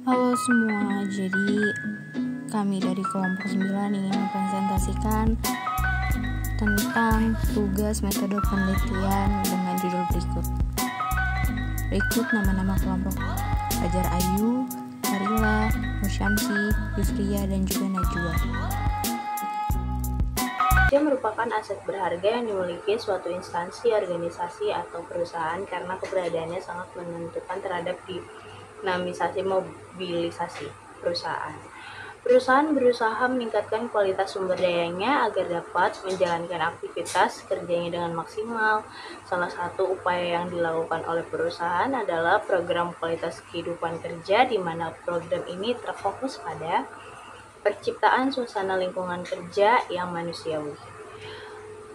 Halo semua, jadi kami dari kelompok 9 ingin mempresentasikan tentang tugas metode penelitian dengan judul berikut. Berikut nama-nama kelompok: Fajar Ayu, Marila, Nusyamsi, Yusria, dan juga Najwa. Dia merupakan aset berharga yang dimiliki suatu instansi, organisasi, atau perusahaan karena keberadaannya sangat menentukan terhadap dinamisasi mobilisasi perusahaan. Perusahaan berusaha meningkatkan kualitas sumber dayanya agar dapat menjalankan aktivitas kerjanya dengan maksimal. Salah satu upaya yang dilakukan oleh perusahaan adalah program kualitas kehidupan kerja, di mana program ini terfokus pada penciptaan suasana lingkungan kerja yang manusiawi.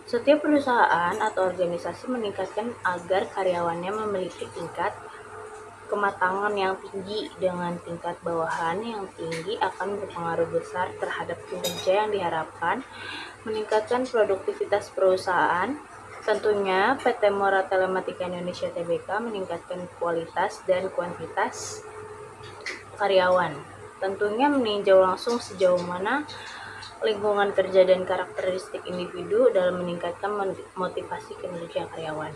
Setiap perusahaan atau organisasi meningkatkan agar karyawannya memiliki tingkat kematangan yang tinggi. Dengan tingkat bawahan yang tinggi akan berpengaruh besar terhadap kinerja yang diharapkan, meningkatkan produktivitas perusahaan. Tentunya PT Mora Telematika Indonesia Tbk meningkatkan kualitas dan kuantitas karyawan. Tentunya meninjau langsung sejauh mana lingkungan kerja dan karakteristik individu dalam meningkatkan motivasi kinerja karyawan.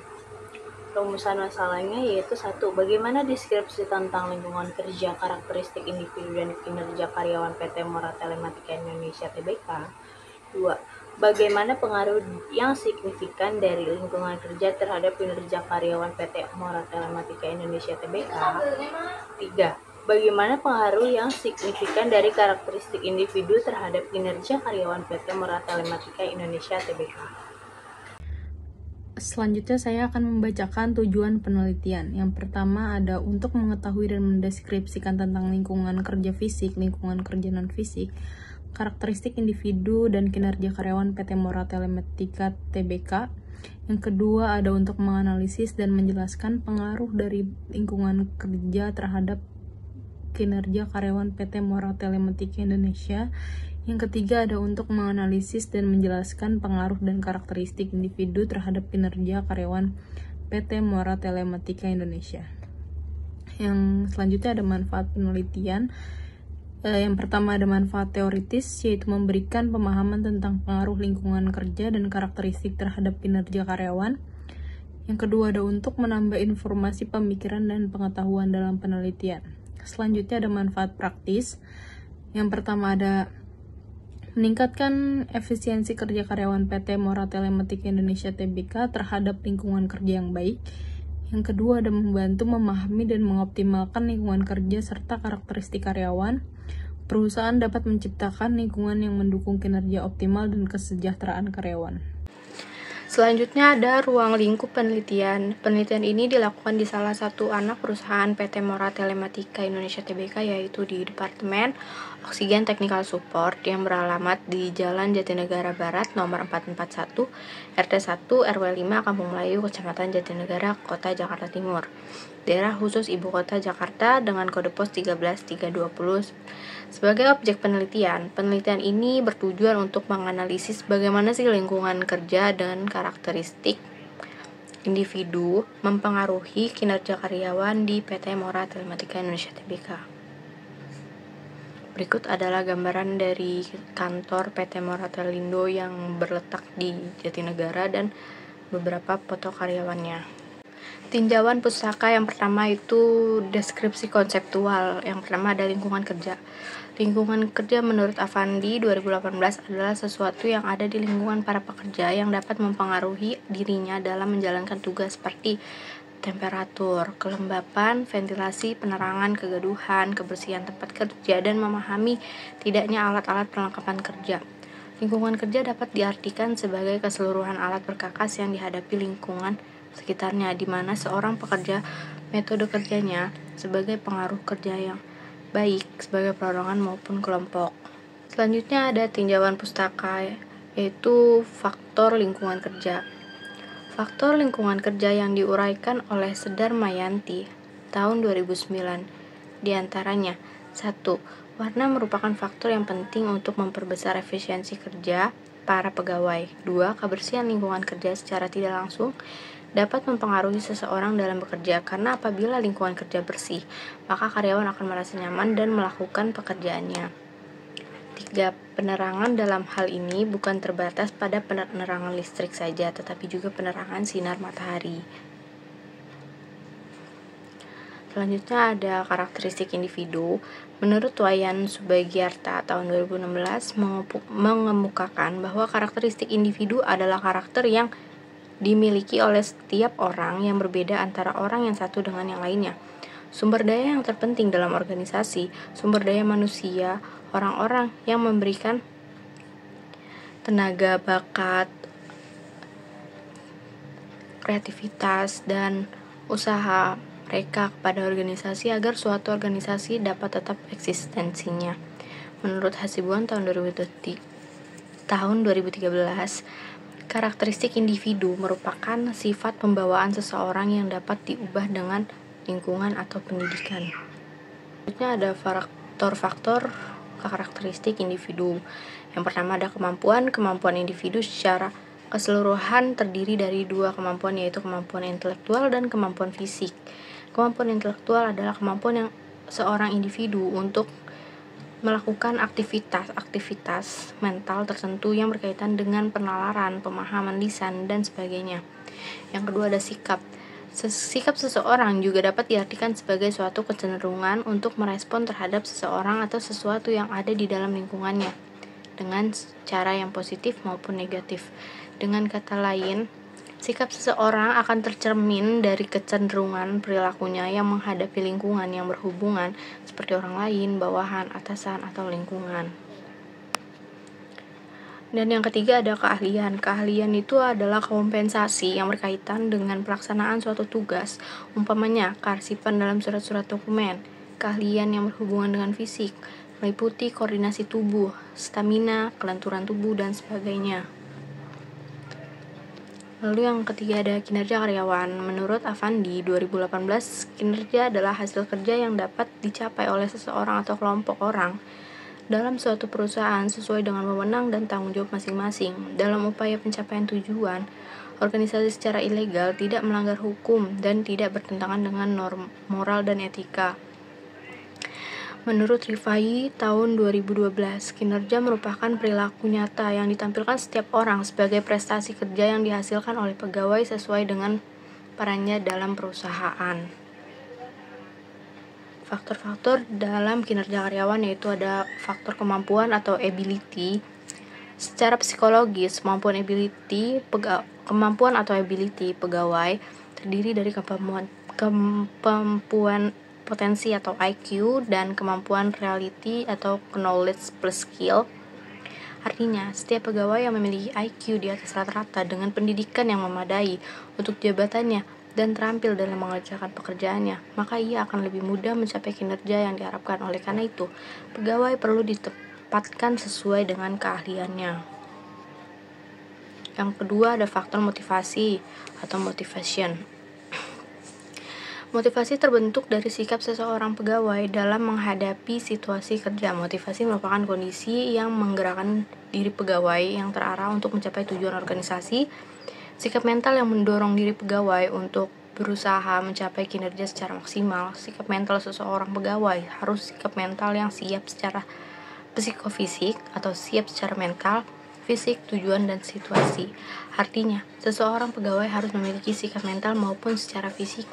Rumusan masalahnya yaitu 1. Bagaimana deskripsi tentang lingkungan kerja, karakteristik individu, dan kinerja karyawan PT Mora Telematika Indonesia Tbk. 2. Bagaimana pengaruh yang signifikan dari lingkungan kerja terhadap kinerja karyawan PT Mora Telematika Indonesia Tbk. 3. Bagaimana pengaruh yang signifikan dari karakteristik individu terhadap kinerja karyawan PT Mora Telematika Indonesia Tbk. Selanjutnya saya akan membacakan tujuan penelitian. Yang pertama ada untuk mengetahui dan mendeskripsikan tentang lingkungan kerja fisik, lingkungan kerja non-fisik, karakteristik individu dan kinerja karyawan PT Mora Telematika Tbk. Yang kedua ada untuk menganalisis dan menjelaskan pengaruh dari lingkungan kerja terhadap kinerja karyawan PT Mora Telematika Indonesia. Yang ketiga ada untuk menganalisis dan menjelaskan pengaruh dan karakteristik individu terhadap kinerja karyawan PT Mora Telematika Indonesia. Yang selanjutnya ada manfaat penelitian. Yang pertama ada manfaat teoritis, yaitu memberikan pemahaman tentang pengaruh lingkungan kerja dan karakteristik terhadap kinerja karyawan. Yang kedua ada untuk menambah informasi pemikiran dan pengetahuan dalam penelitian. Selanjutnya ada manfaat praktis. Yang pertama ada meningkatkan efisiensi kerja karyawan PT Mora Telematika Indonesia Tbk terhadap lingkungan kerja yang baik. Yang kedua ada membantu memahami dan mengoptimalkan lingkungan kerja serta karakteristik karyawan. Perusahaan dapat menciptakan lingkungan yang mendukung kinerja optimal dan kesejahteraan karyawan. Selanjutnya ada ruang lingkup penelitian. Penelitian ini dilakukan di salah satu anak perusahaan PT Mora Telematika Indonesia Tbk, yaitu di Departemen Oksigen Technical Support yang beralamat di Jalan Jatinegara Barat nomor 441, RT 1, RW 5, Kampung Melayu, Kecamatan Jatinegara, Kota Jakarta Timur. Daerah khusus Ibu Kota Jakarta dengan kode pos 13320. Sebagai objek penelitian, penelitian ini bertujuan untuk menganalisis bagaimana sih lingkungan kerja dan karakteristik individu mempengaruhi kinerja karyawan di PT Mora Telematika Indonesia Tbk. Berikut adalah gambaran dari kantor PT Mora Telindo yang berletak di Jatinegara dan beberapa foto karyawannya. Tinjauan pustaka yang pertama itu deskripsi konseptual. Yang pertama ada lingkungan kerja. Lingkungan kerja menurut Avandi 2018 adalah sesuatu yang ada di lingkungan para pekerja yang dapat mempengaruhi dirinya dalam menjalankan tugas seperti temperatur, kelembapan, ventilasi, penerangan, kegaduhan, kebersihan tempat kerja, dan memahami tidaknya alat-alat perlengkapan kerja. Lingkungan kerja dapat diartikan sebagai keseluruhan alat berkakas yang dihadapi lingkungan sekitarnya, di mana seorang pekerja metode kerjanya sebagai pengaruh kerja yang baik sebagai perorangan maupun kelompok. Selanjutnya ada tinjauan pustaka, yaitu faktor lingkungan kerja. Faktor lingkungan kerja yang diuraikan oleh Sedar Mayanti tahun 2009 diantaranya: 1. Warna merupakan faktor yang penting untuk memperbesar efisiensi kerja para pegawai. 2. Kebersihan lingkungan kerja secara tidak langsung dapat mempengaruhi seseorang dalam bekerja, karena apabila lingkungan kerja bersih, maka karyawan akan merasa nyaman dan melakukan pekerjaannya. 3. Penerangan dalam hal ini bukan terbatas pada penerangan listrik saja, tetapi juga penerangan sinar matahari. Selanjutnya ada karakteristik individu. Menurut Wayan Subagyarta tahun 2016 mengemukakan bahwa karakteristik individu adalah karakter yang dimiliki oleh setiap orang yang berbeda antara orang yang satu dengan yang lainnya. Sumber daya yang terpenting dalam organisasi, sumber daya manusia, orang-orang yang memberikan tenaga, bakat, kreativitas, dan usaha mereka kepada organisasi agar suatu organisasi dapat tetap eksistensinya. Menurut Hasibuan tahun 2013, karakteristik individu merupakan sifat pembawaan seseorang yang dapat diubah dengan lingkungan atau pendidikan. Selanjutnya ada faktor-faktor karakteristik individu. Yang pertama ada kemampuan. Kemampuan individu secara keseluruhan terdiri dari 2 kemampuan, yaitu kemampuan intelektual dan kemampuan fisik. Kemampuan intelektual adalah kemampuan yang seorang individu untuk melakukan aktivitas mental tertentu yang berkaitan dengan penalaran, pemahaman lisan, dan sebagainya. Yang kedua ada sikap. Sikap seseorang juga dapat diartikan sebagai suatu kecenderungan untuk merespon terhadap seseorang atau sesuatu yang ada di dalam lingkungannya dengan cara yang positif maupun negatif. Dengan kata lain, sikap seseorang akan tercermin dari kecenderungan perilakunya yang menghadapi lingkungan yang berhubungan seperti orang lain, bawahan, atasan, atau lingkungan. Dan yang ketiga ada keahlian. Keahlian itu adalah kompensasi yang berkaitan dengan pelaksanaan suatu tugas, umpamanya kearsipan dalam surat-surat dokumen. Keahlian yang berhubungan dengan fisik meliputi koordinasi tubuh, stamina, kelenturan tubuh, dan sebagainya. Lalu yang ketiga ada kinerja karyawan. Menurut Avandi 2018, kinerja adalah hasil kerja yang dapat dicapai oleh seseorang atau kelompok orang dalam suatu perusahaan sesuai dengan wewenang dan tanggung jawab masing-masing. Dalam upaya pencapaian tujuan, organisasi secara ilegal tidak melanggar hukum dan tidak bertentangan dengan norma moral dan etika. Menurut Rifai tahun 2012, kinerja merupakan perilaku nyata yang ditampilkan setiap orang sebagai prestasi kerja yang dihasilkan oleh pegawai sesuai dengan perannya dalam perusahaan. Faktor-faktor dalam kinerja karyawan yaitu ada faktor kemampuan atau ability. Secara psikologis, kemampuan atau ability pegawai terdiri dari kemampuan potensi atau IQ dan kemampuan reality atau knowledge plus skill. Artinya, setiap pegawai yang memiliki IQ di atas rata-rata dengan pendidikan yang memadai untuk jabatannya dan terampil dalam mengerjakan pekerjaannya, maka ia akan lebih mudah mencapai kinerja yang diharapkan. Oleh karena itu, pegawai perlu ditempatkan sesuai dengan keahliannya. Yang kedua ada faktor motivasi atau motivation. Motivasi terbentuk dari sikap seseorang pegawai dalam menghadapi situasi kerja. Motivasi merupakan kondisi yang menggerakkan diri pegawai yang terarah untuk mencapai tujuan organisasi. Sikap mental yang mendorong diri pegawai untuk berusaha mencapai kinerja secara maksimal. Sikap mental seseorang pegawai harus sikap mental yang siap secara psikofisik atau siap secara mental, fisik, tujuan, dan situasi. Artinya, seseorang pegawai harus memiliki sikap mental maupun secara fisik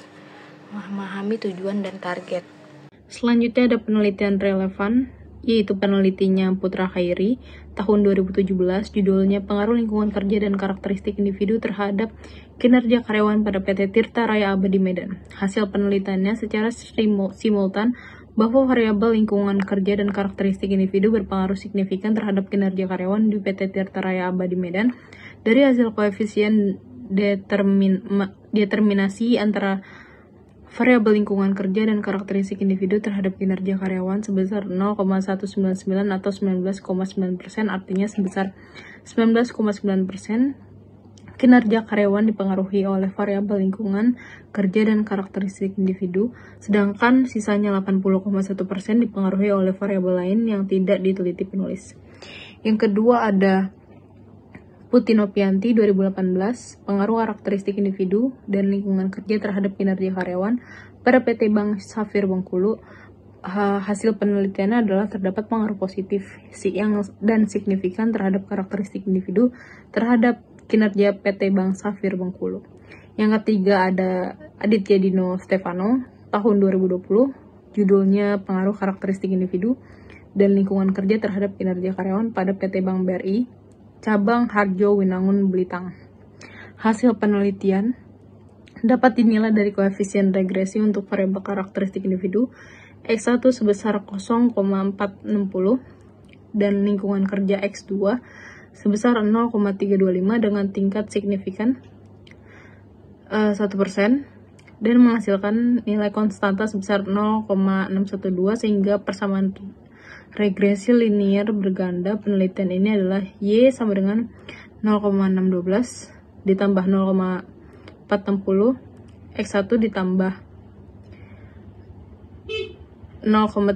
memahami tujuan dan target. Selanjutnya ada penelitian relevan, yaitu penelitinya Putra Khairi tahun 2017, judulnya Pengaruh Lingkungan Kerja dan Karakteristik Individu Terhadap Kinerja Karyawan pada PT Tirta Raya Abadi Medan. Hasil penelitiannya secara simultan bahwa variabel lingkungan kerja dan karakteristik individu berpengaruh signifikan terhadap kinerja karyawan di PT Tirta Raya Abadi Medan. Dari hasil koefisien determinasi antara variabel lingkungan kerja dan karakteristik individu terhadap kinerja karyawan sebesar 0,199 atau 19,9%, artinya sebesar 19,9% kinerja karyawan dipengaruhi oleh variabel lingkungan kerja dan karakteristik individu, sedangkan sisanya 80,1% dipengaruhi oleh variabel lain yang tidak diteliti penulis. Yang kedua ada Putinopianti 2018, pengaruh karakteristik individu dan lingkungan kerja terhadap kinerja karyawan pada PT Bank Safir Bengkulu. Hasil penelitiannya adalah terdapat pengaruh positif dan signifikan terhadap karakteristik individu terhadap kinerja PT Bank Safir Bengkulu. Yang ketiga ada Aditya Dino Stefano tahun 2020, judulnya pengaruh karakteristik individu dan lingkungan kerja terhadap kinerja karyawan pada PT Bank BRI Cabang Harjo Winangun Belitang. Hasil penelitian dapat dinilai dari koefisien regresi untuk variabel karakteristik individu X1 sebesar 0,460 dan lingkungan kerja X2 sebesar 0,325 dengan tingkat signifikan 1% dan menghasilkan nilai konstanta sebesar 0,612 sehingga persamaan regresi linear berganda penelitian ini adalah Y sama dengan 0,612 ditambah 0,460 X1 ditambah 0,325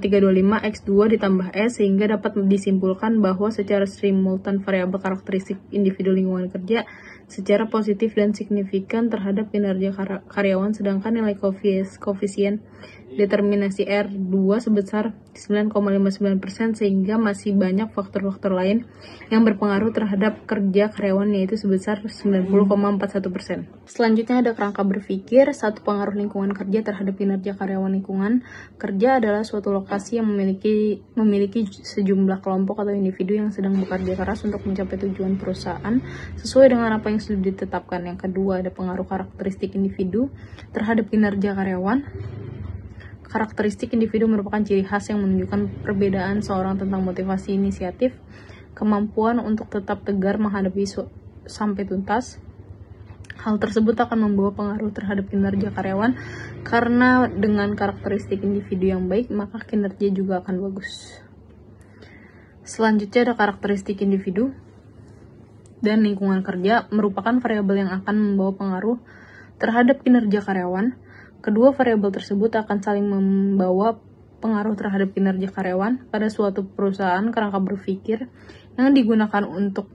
X2 ditambah S sehingga dapat disimpulkan bahwa secara simultan variabel karakteristik individu lingkungan kerja secara positif dan signifikan terhadap kinerja karyawan sedangkan nilai koefisien determinasi R2 sebesar 9,59% sehingga masih banyak faktor-faktor lain yang berpengaruh terhadap kerja karyawan yaitu sebesar 90,41%. Selanjutnya ada kerangka berpikir. Satu, pengaruh lingkungan kerja terhadap kinerja karyawan. Lingkungan kerja adalah suatu lokasi yang memiliki sejumlah kelompok atau individu yang sedang bekerja keras untuk mencapai tujuan perusahaan sesuai dengan apa yang sudah ditetapkan. Yang kedua ada pengaruh karakteristik individu terhadap kinerja karyawan. Karakteristik individu merupakan ciri khas yang menunjukkan perbedaan seorang tentang motivasi inisiatif, kemampuan untuk tetap tegar menghadapi sampai tuntas. Hal tersebut akan membawa pengaruh terhadap kinerja karyawan karena dengan karakteristik individu yang baik, maka kinerja juga akan bagus. Selanjutnya ada karakteristik individu dan lingkungan kerja merupakan variabel yang akan membawa pengaruh terhadap kinerja karyawan. Kedua variabel tersebut akan saling membawa pengaruh terhadap kinerja karyawan pada suatu perusahaan. Kerangka berpikir yang digunakan untuk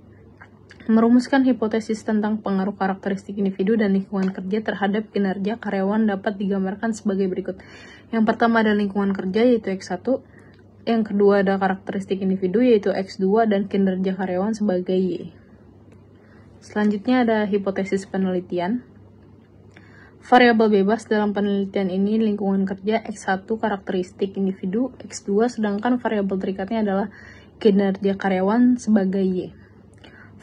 merumuskan hipotesis tentang pengaruh karakteristik individu dan lingkungan kerja terhadap kinerja karyawan dapat digambarkan sebagai berikut. Yang pertama ada lingkungan kerja yaitu X1, yang kedua ada karakteristik individu yaitu X2 dan kinerja karyawan sebagai Y. Selanjutnya ada hipotesis penelitian. Variabel bebas dalam penelitian ini lingkungan kerja X1 karakteristik individu X2 sedangkan variabel terikatnya adalah kinerja karyawan sebagai Y.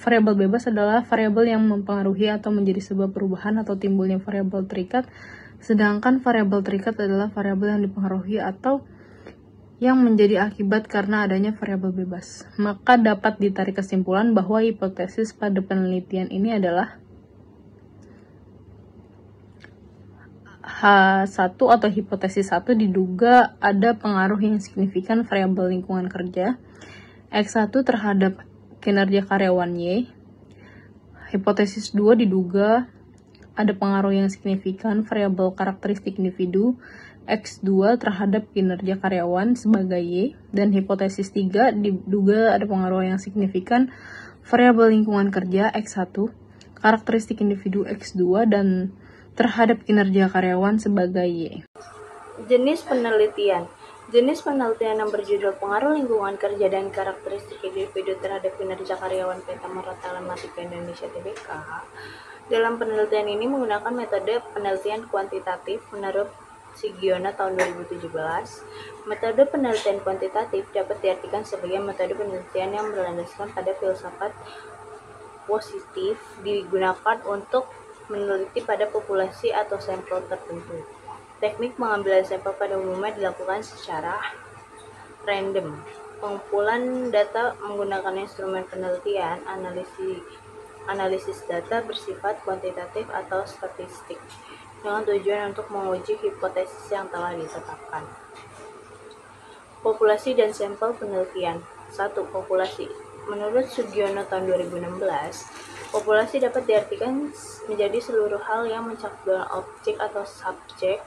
Variabel bebas adalah variabel yang mempengaruhi atau menjadi sebab perubahan atau timbulnya variabel terikat sedangkan variabel terikat adalah variabel yang dipengaruhi atau yang menjadi akibat karena adanya variabel bebas. Maka dapat ditarik kesimpulan bahwa hipotesis pada penelitian ini adalah H1 atau hipotesis 1 diduga ada pengaruh yang signifikan variabel lingkungan kerja X1 terhadap kinerja karyawan Y. Hipotesis 2 diduga ada pengaruh yang signifikan variabel karakteristik individu X2 terhadap kinerja karyawan sebagai Y. Dan hipotesis 3 diduga ada pengaruh yang signifikan variabel lingkungan kerja X1 karakteristik individu X2 dan terhadap kinerja karyawan sebagai Y. Jenis penelitian. Jenis penelitian yang berjudul Pengaruh Lingkungan Kerja dan Karakteristik Individu terhadap Kinerja Karyawan PT Mora Telematika Indonesia Tbk. Dalam penelitian ini menggunakan metode penelitian kuantitatif menurut Sugiono tahun 2017. Metode penelitian kuantitatif dapat diartikan sebagai metode penelitian yang berlandaskan pada filsafat positif digunakan untuk meneliti pada populasi atau sampel tertentu. Teknik pengambilan sampel pada umumnya dilakukan secara random. Pengumpulan data menggunakan instrumen penelitian, analisis data bersifat kuantitatif atau statistik, dengan tujuan untuk menguji hipotesis yang telah ditetapkan. Populasi dan sampel penelitian. 1. Populasi. Menurut Sugiono tahun 2016, Populasi dapat diartikan menjadi seluruh hal yang mencakup objek atau subjek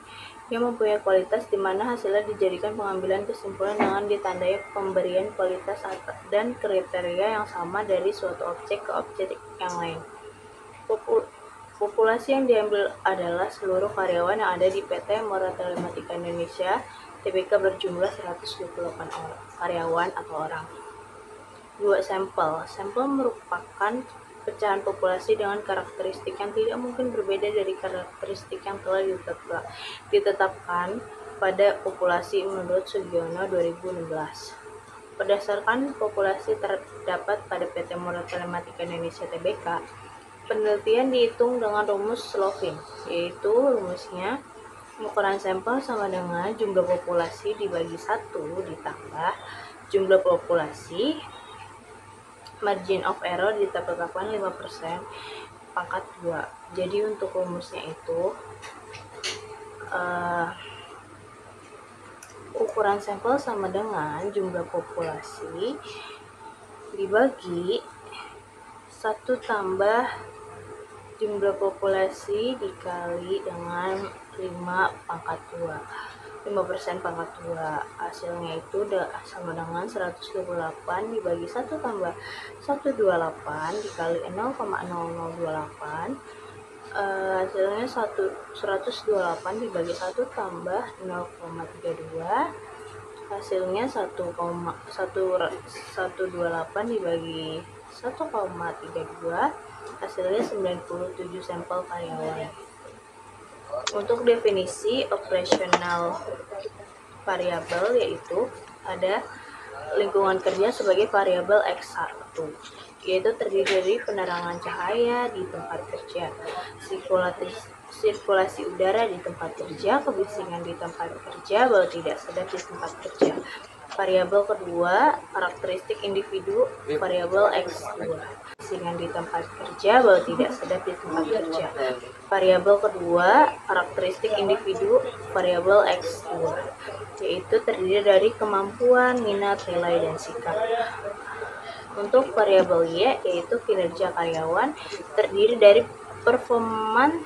yang mempunyai kualitas di mana hasilnya dijadikan pengambilan kesimpulan dengan ditandai pemberian kualitas dan kriteria yang sama dari suatu objek ke objek yang lain. Populasi yang diambil adalah seluruh karyawan yang ada di PT Mora Telematika Indonesia Tbk berjumlah 128 orang karyawan atau orang. 2. Sampel. Sampel merupakan pecahan populasi dengan karakteristik yang tidak mungkin berbeda dari karakteristik yang telah ditetapkan pada populasi menurut Sugiono 2016. Berdasarkan populasi terdapat pada PT Mora Telematika Indonesia Tbk, penelitian dihitung dengan rumus Slovin, yaitu rumusnya ukuran sampel sama dengan jumlah populasi dibagi 1 ditambah jumlah populasi margin of error ditetapkan 5% pangkat 2. Jadi untuk rumusnya itu ukuran sampel sama dengan jumlah populasi dibagi 1 tambah jumlah populasi dikali dengan 5 pangkat 2. 5% pangkat 2, hasilnya itu sama dengan 128 dibagi 1 tambah 128 dikali 0,0028, hasilnya 128 dibagi 1 tambah 0,32, hasilnya 128 dibagi 1,32, hasilnya 97 sampel karyawan. Untuk definisi operasional variabel yaitu ada lingkungan kerja sebagai variabel X1, yaitu terdiri dari penerangan cahaya di tempat kerja, sirkulasi udara di tempat kerja, kebisingan di tempat kerja, bau tidak sedap di tempat kerja. Variabel kedua, karakteristik individu, variabel X2. Kebisingan di tempat kerja, bau tidak sedap di tempat kerja. Variabel kedua, karakteristik individu, variabel X2, yaitu terdiri dari kemampuan, minat, nilai, dan sikap. Untuk variabel Y, yaitu kinerja karyawan, terdiri dari performan,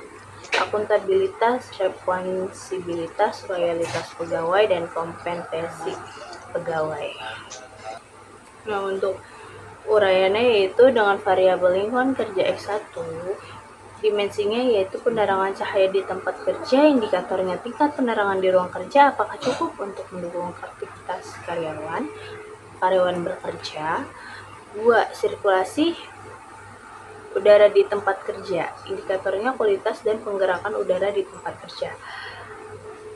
akuntabilitas, responsibilitas, loyalitas pegawai, dan kompetensi pegawai. Nah, untuk uraiannya yaitu dengan variabel lingkungan kerja X1, dimensinya yaitu penerangan cahaya di tempat kerja, indikatornya tingkat penerangan di ruang kerja apakah cukup untuk mendukung aktivitas karyawan bekerja. 2. Sirkulasi udara di tempat kerja, indikatornya kualitas dan penggerakan udara di tempat kerja.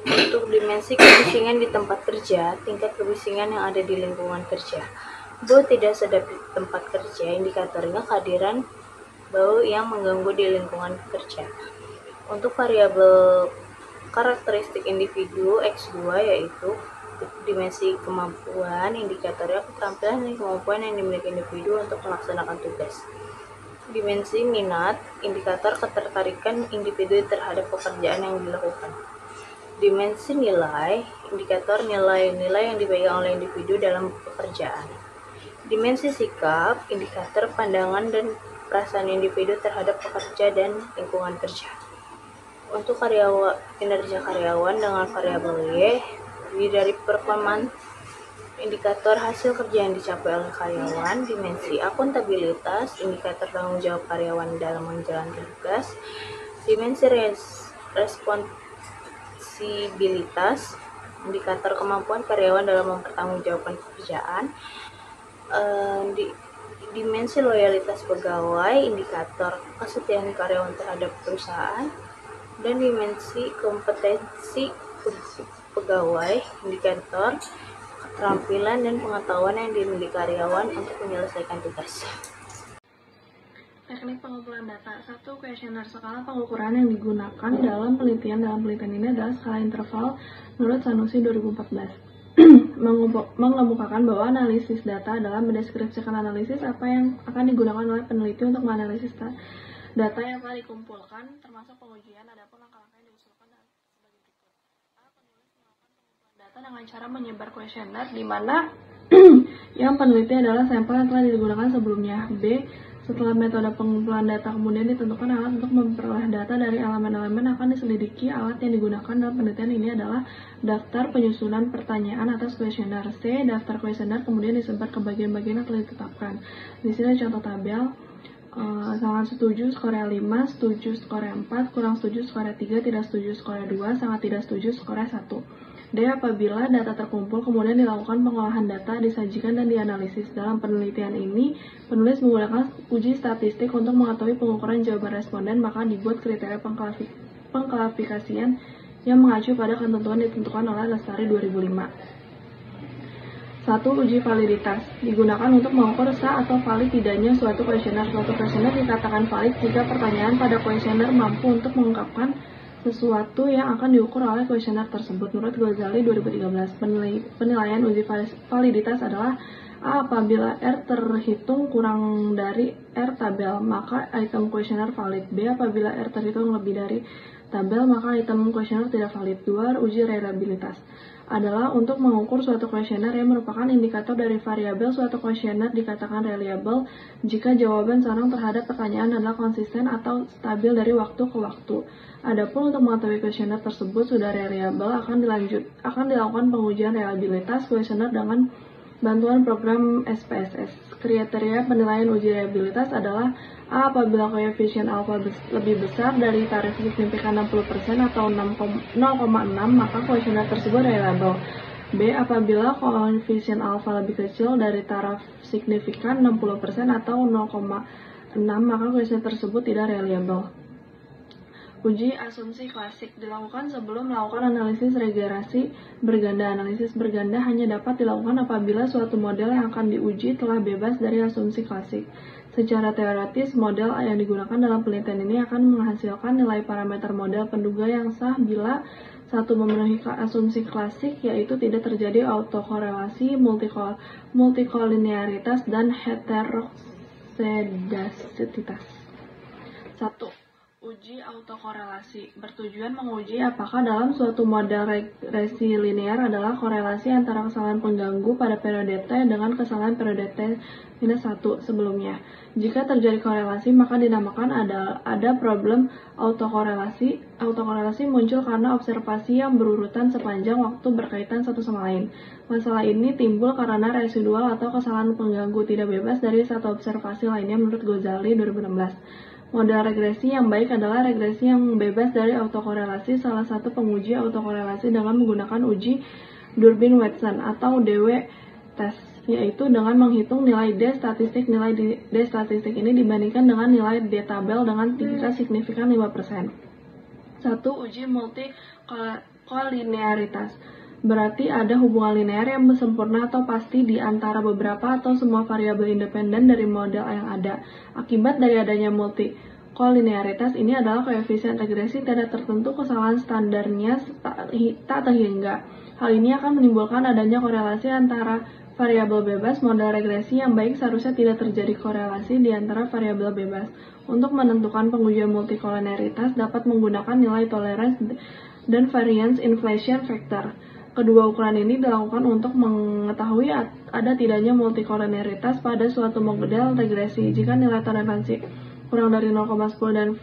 Untuk dimensi kebisingan di tempat kerja, tingkat kebisingan yang ada di lingkungan kerja. Bau tidak sedap di tempat kerja, indikatornya kehadiran bau yang mengganggu di lingkungan kerja. Untuk variabel karakteristik individu X2 yaitu dimensi kemampuan, indikatornya keterampilan dan kemampuan yang dimiliki individu untuk melaksanakan tugas. Dimensi minat, indikator ketertarikan individu terhadap pekerjaan yang dilakukan. Dimensi nilai, indikator nilai-nilai yang dipegang oleh individu dalam pekerjaan. Dimensi sikap, indikator pandangan dan perasaan individu terhadap pekerja dan lingkungan kerja. Untuk kinerja karyawan dengan variabel Y, terdiri dari performan, indikator hasil kerja yang dicapai oleh karyawan. Dimensi akuntabilitas, indikator tanggung jawab karyawan dalam menjalankan tugas. Dimensi responsibilitas, indikator kemampuan karyawan dalam mempertanggungjawabkan pekerjaan. Dimensi loyalitas pegawai, indikator kesetiaan karyawan terhadap perusahaan. Dan dimensi kompetensi pegawai, indikator keterampilan dan pengetahuan yang dimiliki karyawan untuk menyelesaikan tugas. Teknik pengumpulan data. 1. Kuesioner. Skala pengukuran yang digunakan dalam penelitian ini adalah skala interval menurut Sanusi 2014. Mengemukakan bahwa analisis data adalah mendeskripsikan analisis apa yang akan digunakan oleh peneliti untuk menganalisis data yang telah dikumpulkan, termasuk pengujian. Adapun langkah-langkah yang diusulkan sebagai berikut. A. Penulis melakukan pengumpulan data dengan cara menyebar kuesioner di mana yang peneliti adalah sampel yang telah digunakan sebelumnya. B. Setelah metode pengumpulan data kemudian ditentukan alat untuk memperoleh data dari elemen-elemen akan diselidiki. Alat yang digunakan dalam penelitian ini adalah daftar penyusunan pertanyaan atas kuesioner. C. Daftar kuesioner kemudian disebar ke bagian-bagian yang telah ditetapkan. Di sini contoh tabel. Sangat setuju skornya 5, setuju skornya 4, kurang setuju skornya 3, tidak setuju skornya 2, sangat tidak setuju skornya 1. D. Apabila data terkumpul, kemudian dilakukan pengolahan data, disajikan, dan dianalisis. Dalam penelitian ini, penulis menggunakan uji statistik untuk mengetahui pengukuran jawaban responden, maka dibuat kriteria pengklasifikasian yang mengacu pada ketentuan ditentukan oleh Lestari 2005. 1. Uji validitas. Digunakan untuk mengukur sah atau valid tidaknya suatu kuesioner. Suatu kuesioner dikatakan valid jika pertanyaan pada kuesioner mampu untuk mengungkapkan sesuatu yang akan diukur oleh kuesioner tersebut. Menurut Ghazali 2013, penilaian uji validitas adalah A. Apabila R terhitung kurang dari R tabel, maka item kuesioner valid. B. Apabila R terhitung lebih dari tabel, maka item kuesioner tidak valid. 2. Uji reliabilitas adalah untuk mengukur suatu kuesioner yang merupakan indikator dari variabel suatu kuesioner dikatakan reliable jika jawaban seorang terhadap pertanyaan adalah konsisten atau stabil dari waktu ke waktu. Adapun untuk mengetahui kuesioner tersebut sudah reliable akan dilakukan pengujian reliabilitas kuesioner dengan bantuan program SPSS. Kriteria penilaian uji reliabilitas adalah A. Apabila koefisien alfa lebih besar dari tarif signifikan 60% atau 0,6, maka kuesioner tersebut reliable. B. Apabila koefisien alfa lebih kecil dari taraf signifikan 60% atau 0,6, maka kuesioner tersebut tidak reliable. Uji asumsi klasik dilakukan sebelum melakukan analisis regresi berganda. Analisis berganda hanya dapat dilakukan apabila suatu model yang akan diuji telah bebas dari asumsi klasik. Secara teoretis, model yang digunakan dalam penelitian ini akan menghasilkan nilai parameter model penduga yang sah bila satu memenuhi asumsi klasik, yaitu tidak terjadi autokorelasi, multikolinearitas, dan heterosedasitas. 1. Uji autokorelasi bertujuan menguji apakah dalam suatu model regresi linear adalah korelasi antara kesalahan pengganggu pada periode T dengan kesalahan periode T-1 sebelumnya. Jika terjadi korelasi, maka dinamakan ada problem autokorelasi. Autokorelasi muncul karena observasi yang berurutan sepanjang waktu berkaitan satu sama lain. Masalah ini timbul karena residual atau kesalahan pengganggu tidak bebas dari satu observasi lainnya menurut Ghazali 2016. Model regresi yang baik adalah regresi yang bebas dari autokorelasi. Salah satu penguji autokorelasi dengan menggunakan uji Durbin-Watson atau DW test, yaitu dengan menghitung nilai D statistik. Nilai D statistik ini dibandingkan dengan nilai D tabel dengan tingkat signifikan 5%. 1. Uji multikolinearitas. Berarti ada hubungan linear yang sempurna atau pasti di antara beberapa atau semua variabel independen dari model yang ada. Akibat dari adanya multikolinearitas ini adalah koefisien regresi tidak tertentu kesalahan standarnya tak terhingga. Hal ini akan menimbulkan adanya korelasi antara variabel bebas. Model regresi yang baik seharusnya tidak terjadi korelasi di antara variabel bebas. Untuk menentukan pengujian multikolinearitas dapat menggunakan nilai tolerance dan variance inflation factor. Kedua ukuran ini dilakukan untuk mengetahui ada tidaknya multikolinearitas pada suatu model regresi. Jika nilai toleransi kurang dari 0,10 dan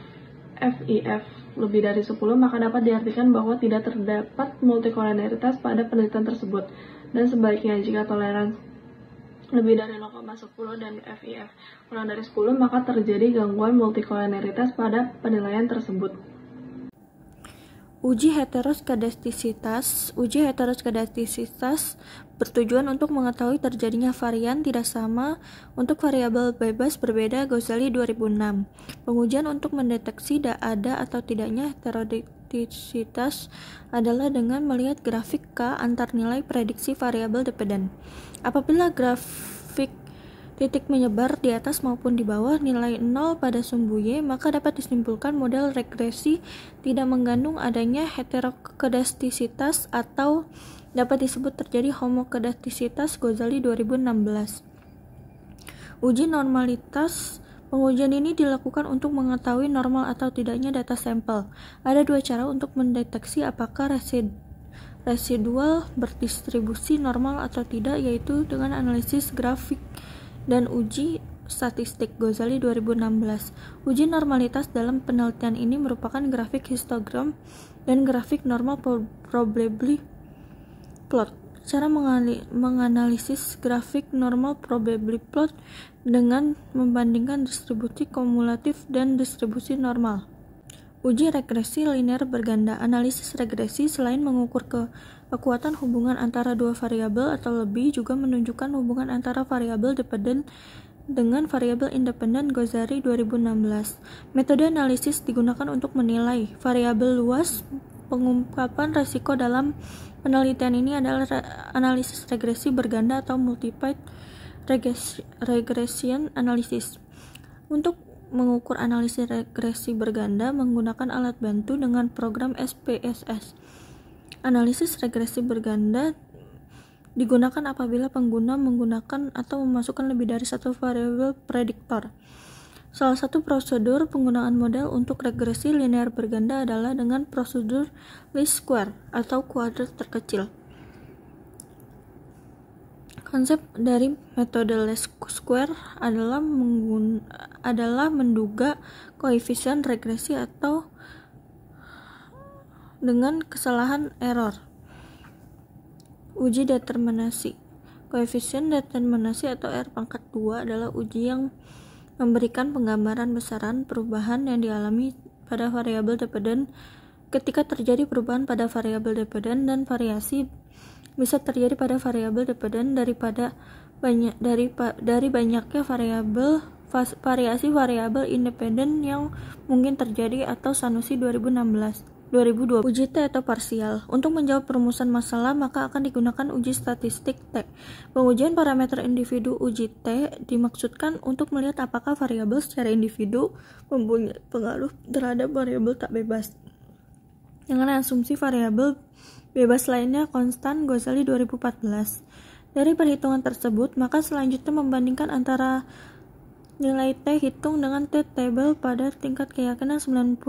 FIF lebih dari 10, maka dapat diartikan bahwa tidak terdapat multikolinearitas pada penelitian tersebut. Dan sebaliknya, jika toleransi lebih dari 0,10 dan FIF kurang dari 10, maka terjadi gangguan multikolinearitas pada penilaian tersebut. Uji heteroskedastisitas. Uji heteroskedastisitas bertujuan untuk mengetahui terjadinya varian tidak sama untuk variabel bebas berbeda. Ghazali 2006. Pengujian untuk mendeteksi ada atau tidaknya heterodistisitas adalah dengan melihat grafik K antar nilai prediksi variabel dependen. Apabila grafik titik menyebar di atas maupun di bawah nilai 0 pada sumbu Y, maka dapat disimpulkan model regresi tidak mengandung adanya heterokedastisitas atau dapat disebut terjadi homokedastisitas. Ghazali 2016. Uji normalitas. Pengujian ini dilakukan untuk mengetahui normal atau tidaknya data sampel. Ada dua cara untuk mendeteksi apakah residual berdistribusi normal atau tidak, yaitu dengan analisis grafik dan uji Statistik Ghazali 2016. Uji normalitas dalam penelitian ini merupakan grafik histogram dan grafik normal probability plot. Cara menganalisis grafik normal probability plot dengan membandingkan distribusi kumulatif dan distribusi normal. Uji regresi linear berganda. Analisis regresi selain mengukur kekuatan hubungan antara dua variabel atau lebih, juga menunjukkan hubungan antara variabel dependen dengan variabel independen. Ghazali 2016. Metode analisis digunakan untuk menilai variabel luas. Pengungkapan risiko dalam penelitian ini adalah analisis regresi berganda atau multiplied regression analysis. Untuk mengukur analisis regresi berganda menggunakan alat bantu dengan program SPSS. Analisis regresi berganda digunakan apabila pengguna menggunakan atau memasukkan lebih dari satu variabel prediktor. Salah satu prosedur penggunaan model untuk regresi linear berganda adalah dengan prosedur least square atau kuadrat terkecil. Konsep dari metode least square adalah menduga koefisien regresi atau dengan kesalahan error. Uji determinasi. Koefisien determinasi atau R⁻2 adalah uji yang memberikan penggambaran besaran perubahan yang dialami pada variabel dependen. Ketika terjadi perubahan pada variabel dependen, dan variasi bisa terjadi pada variabel dependen dari banyaknya variasi variabel independen yang mungkin terjadi, atau Sanusi 2020. Uji T atau parsial. Untuk menjawab perumusan masalah, maka akan digunakan uji statistik T. Pengujian parameter individu. Uji T dimaksudkan untuk melihat apakah variabel secara individu mempunyai pengaruh terhadap variabel tak bebas dengan asumsi variabel bebas lainnya konstan. Ghazali 2014. Dari perhitungan tersebut, maka selanjutnya membandingkan antara nilai T hitung dengan T table pada tingkat keyakinan 95%,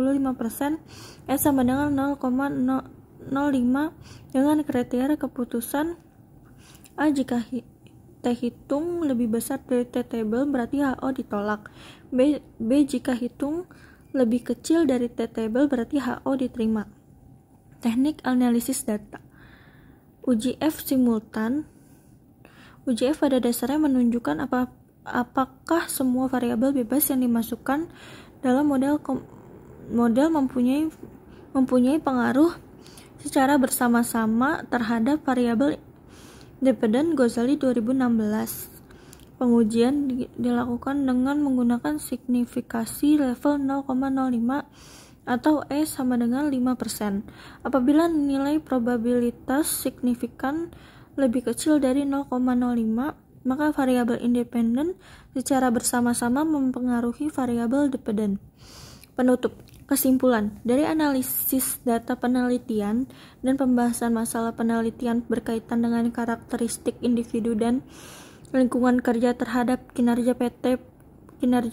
S sama dengan 0,05 dengan kriteria keputusan A. Jika T hitung lebih besar dari T table, berarti HO ditolak. B. Jika hitung lebih kecil dari T table, berarti HO diterima. Teknik analisis data. Uji F simultan. Uji F pada dasarnya menunjukkan apakah semua variabel bebas yang dimasukkan dalam model mempunyai pengaruh secara bersama-sama terhadap variabel dependen. Ghazali 2016. Pengujian dilakukan dengan menggunakan signifikasi level 0,05 atau E sama dengan 5%. Apabila nilai probabilitas signifikan lebih kecil dari 0,05, maka variabel independen secara bersama-sama mempengaruhi variabel dependen. Penutup. Kesimpulan. Dari analisis data penelitian dan pembahasan masalah penelitian berkaitan dengan karakteristik individu dan lingkungan kerja terhadap kinerja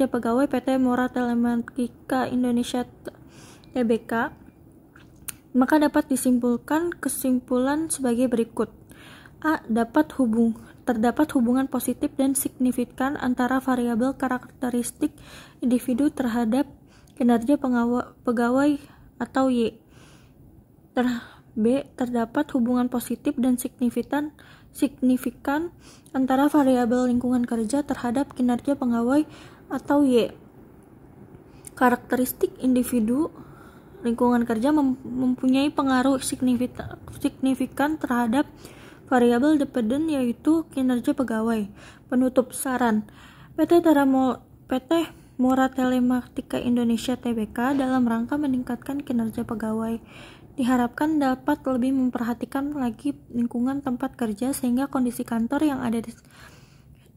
pegawai PT Mora Telematika Indonesia Tbk, maka dapat disimpulkan kesimpulan sebagai berikut. A. Terdapat hubungan positif dan signifikan antara variabel karakteristik individu terhadap kinerja pegawai atau Y. B. Terdapat hubungan positif dan signifikan antara variabel lingkungan kerja terhadap kinerja pegawai atau Y. Karakteristik individu lingkungan kerja mempunyai pengaruh signifikan terhadap variabel dependen, yaitu kinerja pegawai. Penutup. Saran. PT Mora Telematika Indonesia Tbk dalam rangka meningkatkan kinerja pegawai diharapkan dapat lebih memperhatikan lagi lingkungan tempat kerja sehingga kondisi kantor yang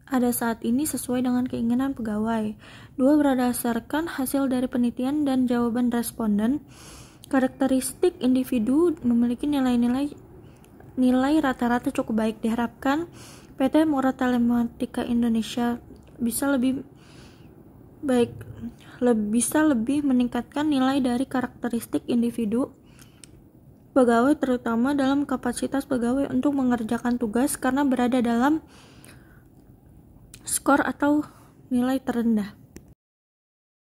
ada saat ini sesuai dengan keinginan pegawai. 2. Berdasarkan hasil dari penelitian dan jawaban responden, karakteristik individu memiliki nilai rata-rata cukup baik. Diharapkan PT Mora Telematika Indonesia bisa lebih meningkatkan nilai dari karakteristik individu pegawai, terutama dalam kapasitas pegawai untuk mengerjakan tugas karena berada dalam skor atau nilai terendah.